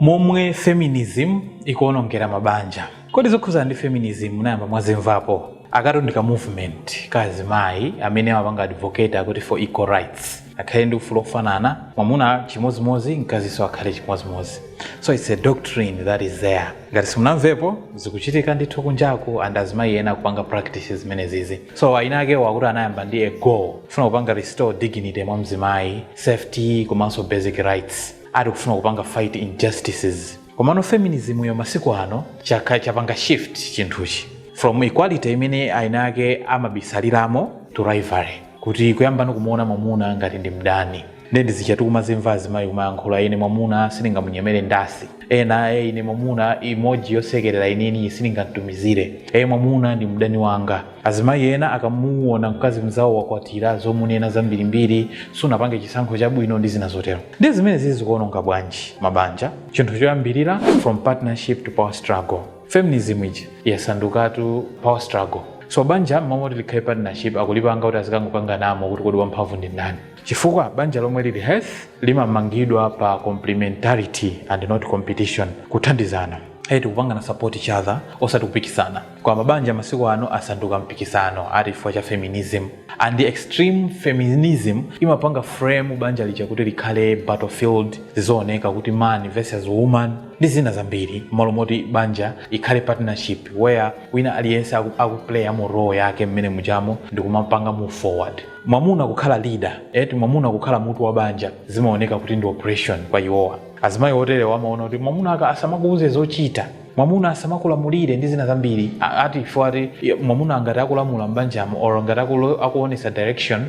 Momwe feminism ikuonongera mabanja. Kodi zokhuza ndi feminism munayamba mwazimvapo? Akatondika movement kazimayi amene amapanga advocate akuti for equal rights. Akhale ndi ufulu ofanana, mwamuna chimozimozi, mkaziso akhale chimozimozi. So it's a doctrine that is there. Ngati simunamvepo, zikuchitika ndithu kunjaku and azimayi ena kupanga practices zimenezi. So ainake wakuti anayamba ndi a goal. Funa kupanga restore dignity mwa mzimayi, safety komanso basic rights. Ari kufuna kupanga fight injustices. Komano feminism yo masiku ano chapanga shift chinthuchi from equality imene ainake amabisaliramo to rivalry, kuti kuyamba nokumuona mwamuna ngati ndi mdani. Ndi zichatukuma zimva azimayi kumayankhula ine mwamuna siningamunyemere ndasi, ena ine mwamuna emoji yosekerera ineni siningamtumizire, mwamuna ndi mdani wanga. Azimayi ena akamuona mkazi mzawo wakwatira zomunena zambirimbiri, sunapange chisankho chabwino ndi zina zotero. Ndi zimene zikuononga bwanji mabanja. Chinthu choyambirira from partnership to power struggle. Feminism iji yasandukatu power struggle. So banja momwe likhale partnership akulipanga kuti azikangokanganamo kuti kodi wamphamvu ndi ndani. Chifukwa banja lomwe lili health limamangidwa pa complementarity and not competition, kuthandizana. Kupangana support each other, osati kupikisana. Kwa mabanja masiku ano asanduka mpikisano ati chifukwa cha feminism. And the extreme feminism imapanga frame banja licha kuti likhale battlefield, zizooneka kuti man versus woman, ndi zina zambiri. Malo moti banja ikhale partnership where wina aliyense akuplay role yake mmene mujamo ndi kumapanga move forward. Mwamuna kukhala leader, mwamuna kukhala mutu wa banja, zimaoneka kuti ndi operation kwa iwowa. Azimayi otere wamaona kuti mwamuna asamakuuze zochita, mwamuna asamakulamulire ndi zina zambiri. Ati fuati mwamuna ngati akulamula mbanjamo or ngati akuonesa direction,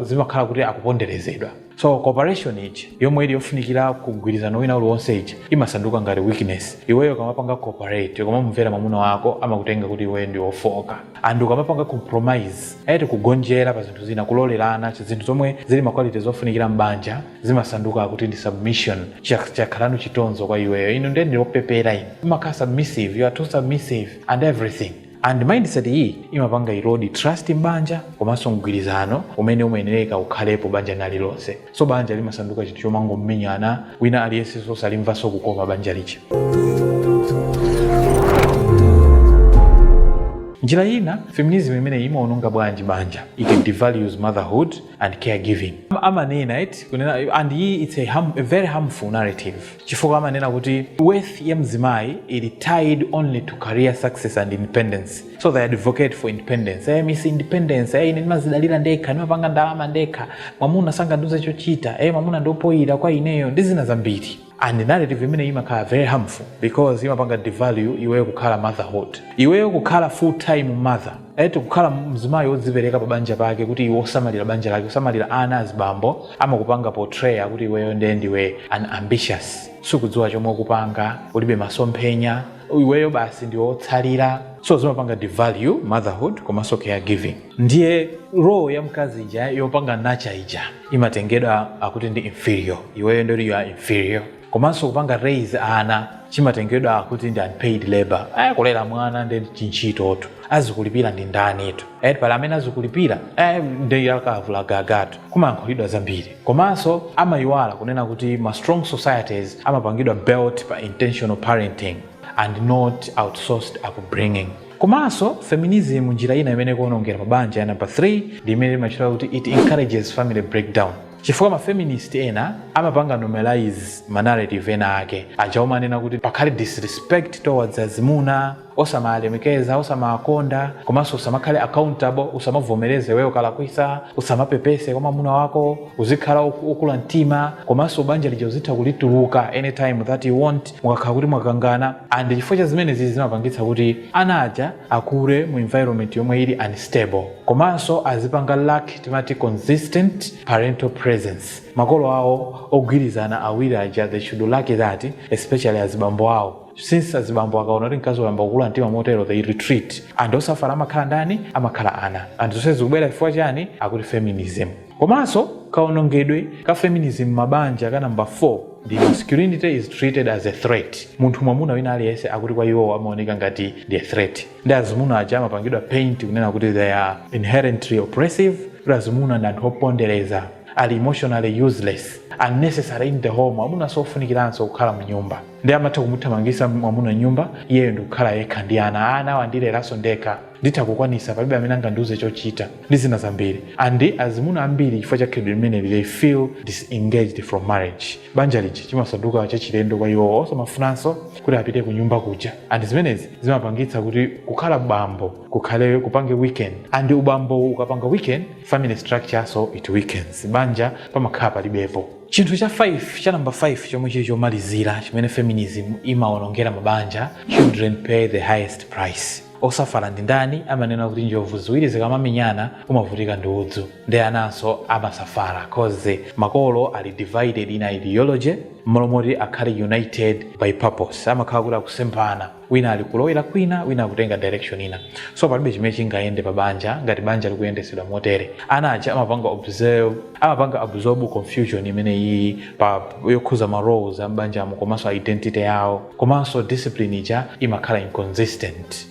zimakhala kuti akuponderezedwa. So cooperation iji yomwe ili yofunikira kugwirizana wina uliwonse iji imasanduka ngati weakness. Iweyo kamapanga cooperate, kamamumvera mwamuna wako amakutenga kuti iwe ndi ofoka. And kamapanga compromise, kugonjera pa zinthu zina, kulolerana, zinthu zomwe zili ma qualities zofunikira mbanja zimasanduka kuti ndi submission, chakhalanu chitonzo kwa iweyo. Ino ndi opepera ino. Imakhala submissive, you are too submissive and everything. And mindset hii imapanga erode trust mbanja komanso mgwirizano umene umenereka ukhalepo banja nalilonse. So banja limasanduka chinthu chomangomenyana, wina aliyense sosalimvaso kukoma banja licha. Njira ina feminism imene imaononga bwanji banja, it devalues motherhood and caregiving. Amanena kunena, and it's a very harmful narrative. Chifukwa amanena kuti worth ya mzimayi ili tied only to career success and independence. So they advocate for independence. Miss independence, ine nimazidalira ndekha, nimapanga ndalama ndekha, mwamuna sangaduze chochita, mwamuna ndopoyira kwa ineyo, ndi zina zambiri. And narrative imene imakhala very harmful because imapanga devalue iweyo kukhala motherhood, iweyo kukhala full time mother, kukhala mzimayi wodzipereka pa banja pake kuti iwe osamalira banja lake, osamalira ana azibambo, amakupanga portray kuti iweyo ndiwe unambitious, sukudziwa chomwe kupanga, ulibe masomphenya, iweyo basi ndi otsalira. So zimapanga devalue motherhood komanso caregiving. Ndiye role ya mkazi ija yopanga nature ija imatengedwa akuti ndi inferior, iweyo ndio you are inferior. Komanso kupanga raise ana chimatengedwa akuti ndi unpaid labor. Kulera mwana ndi chinchitoto, azikulipira ndi ndani ito. Pala amene azikulipira ndi yakavula gagatu, kumayankhulidwa zambiri. Komanso amayiwala kunena kuti ma strong societies amapangidwa built pa intentional parenting and not outsourced upbringing. Komanso feminism njira ina imene kuonongera mabanja ya number 3 ndi imene imachita kuti it encourages family breakdown. Chifukwa ma feminist ena amapanga normalize narrative ena ake, achaomanena kuti pakhale disrespect towards azimuna, osamalemekeza, osamakonda, komanso usamakhale accountable, usamavomereze wewe kalakwisa, usamapepese kwa mwamuna wako, uzikhala ukula mtima, komanso banja lija uzitha kulituluka anytime that you want, mukakhala kuti mwakangana. And chifukwa cha zimene zimapangitsa kuti anaja akure mu environment yomwe ili unstable, komanso azipanga lack timati consistent parental presence. Makolo awo ogwirizana awiri aja they should lack that, especially azibambo awo. Since azibambo akaona kuti mkazi wayamba kukula mtima motero, they retreat and osafala amakhala ndani, amakhala ana. And zonsezi zikubwera chifukwa chani? Akuti feminism. Komanso kaonongedwe ka feminism mabanja ka number 4, the masculinity is treated as a threat. Munthu mwamuna wina aliyense akuti kwa iwo amaoneka ngati ndi a threat. Ndi azimuna aja amapangidwa paint kunena kuti they are inherently oppressive, azimuna ndi anthu opondereza, ali emotionally useless, unnecessary in the home. Mwamuna sofunikiranso kukhala mu nyumba. Ndi amatha kumuthamangisa mwamuna nyumba, iyeyo ndi kukhala yekha ndi ana wandileraso ndekha. Nditakukwanisa palibe amene angandiuze chochita ndi zina zambiri. Andi azimuna ambiri chifukwa cha khalidwe limene they feel disengaged from marriage. Banja liji chimasanduka chachilendo kwa iwo osamafunanso kuti apite ku nyumba kuja. Andi zimenezi zimapangitsa kuti kukhala bambo kukhale kupange weekend. Andi ubambo ukapanga weekend, family structure so it weakens. Banja pamakhala palibepo. Chinthu cha 5 cha number 5 chomwe chili chomalizira chimene feminism imaonongera mabanja, children pay the highest price. Osafala ndi ndani amanena kuti njovu ziwiri zikamamenyana umavutika ndi udzu. Ndi ananso amasafala cause makolo ali divided in ideology, molomoti akhali united by purpose. Amakhala kuti akusempana, wina ali kulowera kwina, wina akutenga direction ina. So palibe chimene chingayende pa banja ngati banja likuyendesedwa motere. Ana aja amapanga absorb confusion imene iyi pa yokhuza ma roles ambanja komanso identity yawo, komanso discipline ija imakhala inconsistent.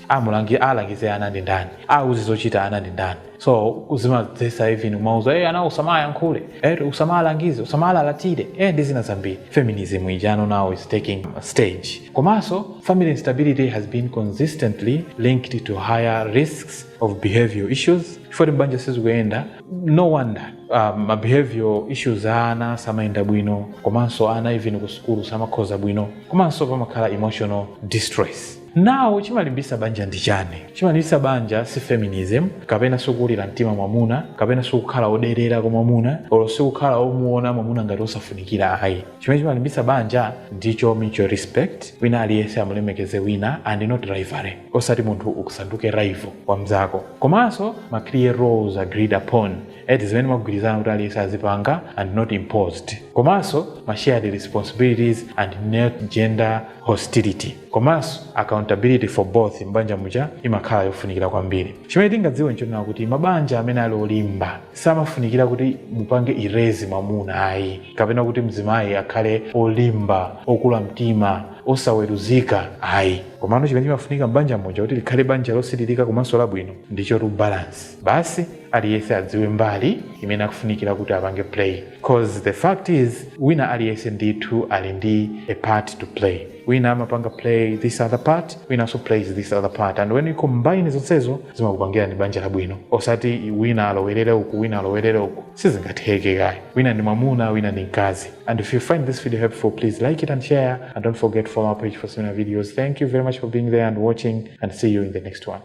Alangize ana ndi ndani, auzi zochita ana ndi ndani. So kuzimadzesa even umauza ana usamaya nkhule, usamala alangize, usamala alatire, ndi zina zambiri. Feminism ijano now is taking a stage. Komanso family instability has been consistently linked to higher risks of behavioral issues. For banja sizikuenda, no wonder behavioral issues ana samaenda bwino, komanso ana even ku school samakhoza bwino, komanso pamakhala emotional distress. Now chimalimbisa banja ndi chani? Chimalimbisa banja si feminism, kapena sukulira mtima mwamuna, kapena sukukhala oderera kwa mwamuna, olo sukukhala omuona mwamuna ngati osafunikira ayi. Chimene chimalimbisa banja ndicho mutual respect, wina aliyese amulemekeze wina and not rivalry. Osati munthu ukusanduke rival wa mzako. Komanso ma clear roles agreed upon. Zimene magwirizana kuti aliyese azipanga and not imposed. Komanso ma shared responsibilities and not gender hostility. Komanso accountability for both mbanja muja imakhala yofunikira kwambiri. Chimene tingadziwe nchona kuti mabanja amene ali olimba samafunikira kuti mupange erase mwamuna ayi, kapena kuti mzimayi akhale olimba, okula mtima, osaweruzika ayi. Komano chimene chimafunika mbanja moja kuti likhale banja losiririka komanso labwino ndicho to balance. Basi aliyese adziwe mbali imene akufunikira kuti apange play, cause the fact is wina aliyese ndithu ali ndi a part to play. Wina amapanga play this other part, wina also plays this other part, and when you combine zonsezo zimakupangira ndi banja labwino. Osati wina alowerere uku, wina alowerere uku, sizingatheke kai. Wina ndi mwamuna, wina ndi mkazi. And if you find this video helpful, please like it and share, and don't forget to follow our page for similar videos. Thank you very much for being there and watching, and see you in the next one.